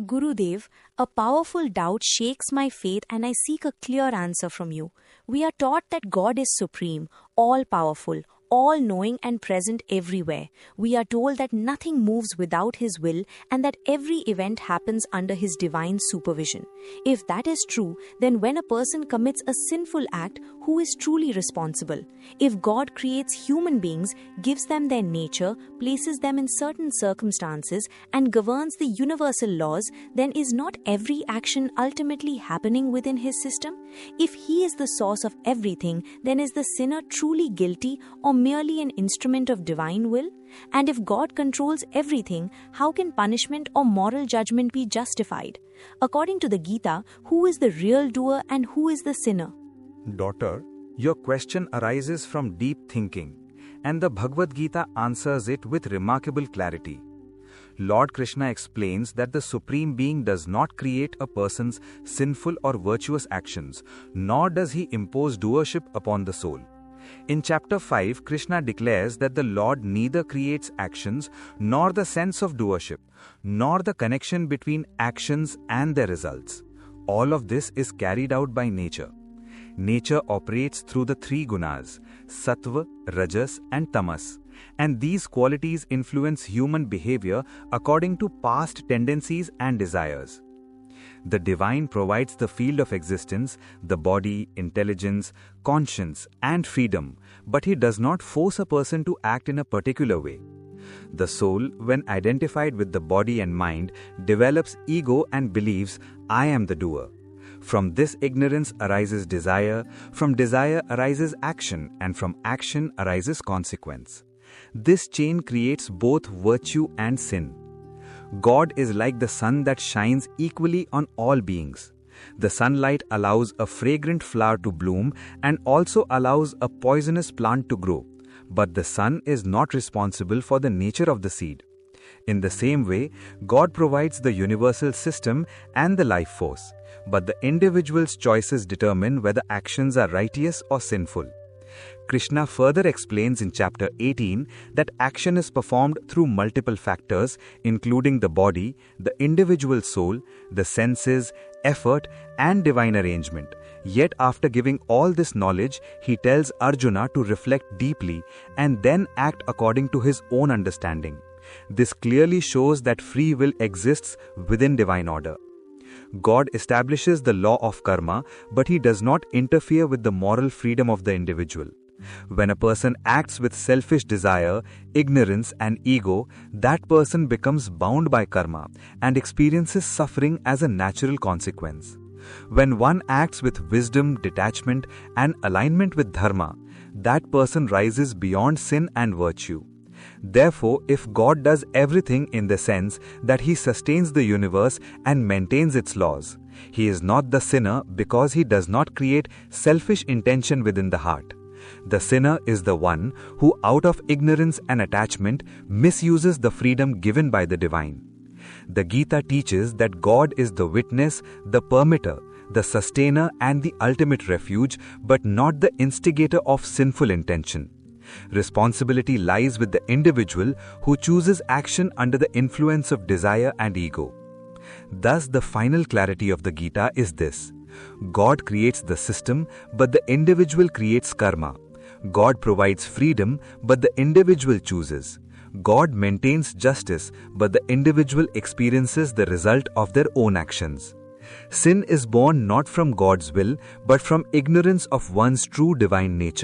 Gurudev, a powerful doubt shakes my faith and I seek a clear answer from you. We are taught that God is supreme, all-powerful, all-knowing and present everywhere. We are told that nothing moves without His will and that every event happens under His divine supervision. If that is true, then when a person commits a sinful act, who is truly responsible? If God creates human beings, gives them their nature, places them in certain circumstances, and governs the universal laws, then is not every action ultimately happening within His system? If He is the source of everything, then is the sinner truly guilty or merely an instrument of divine will? And if God controls everything, how can punishment or moral judgment be justified? According to the Gita, who is the real doer and who is the sinner? Daughter, your question arises from deep thinking, and the Bhagavad Gita answers it with remarkable clarity. Lord Krishna explains that the Supreme Being does not create a person's sinful or virtuous actions, nor does He impose doership upon the soul. In chapter 5, Krishna declares that the Lord neither creates actions, nor the sense of doership, nor the connection between actions and their results. All of this is carried out by nature. Nature operates through the three gunas, sattva, rajas and tamas, and these qualities influence human behavior according to past tendencies and desires. The divine provides the field of existence, the body, intelligence, conscience, and freedom, but He does not force a person to act in a particular way. The soul, when identified with the body and mind, develops ego and believes, I am the doer. From this ignorance arises desire, from desire arises action, and from action arises consequence. This chain creates both virtue and sin. God is like the sun that shines equally on all beings. The sunlight allows a fragrant flower to bloom and also allows a poisonous plant to grow. But the sun is not responsible for the nature of the seed. In the same way, God provides the universal system and the life force, but the individual's choices determine whether actions are righteous or sinful. Krishna further explains in chapter 18 that action is performed through multiple factors, including the body, the individual soul, the senses, effort, and divine arrangement. Yet after giving all this knowledge, he tells Arjuna to reflect deeply and then act according to his own understanding. This clearly shows that free will exists within divine order. God establishes the law of karma, but He does not interfere with the moral freedom of the individual. When a person acts with selfish desire, ignorance, and ego, that person becomes bound by karma and experiences suffering as a natural consequence. When one acts with wisdom, detachment, and alignment with Dharma, that person rises beyond sin and virtue. Therefore, if God does everything in the sense that He sustains the universe and maintains its laws, He is not the sinner because He does not create selfish intention within the heart. The sinner is the one who, out of ignorance and attachment, misuses the freedom given by the divine. The Gita teaches that God is the witness, the permitter, the sustainer, and the ultimate refuge, but not the instigator of sinful intention. Responsibility lies with the individual who chooses action under the influence of desire and ego. Thus, the final clarity of the Gita is this: God creates the system, but the individual creates karma. God provides freedom, but the individual chooses. God maintains justice, but the individual experiences the result of their own actions. Sin is born not from God's will, but from ignorance of one's true divine nature.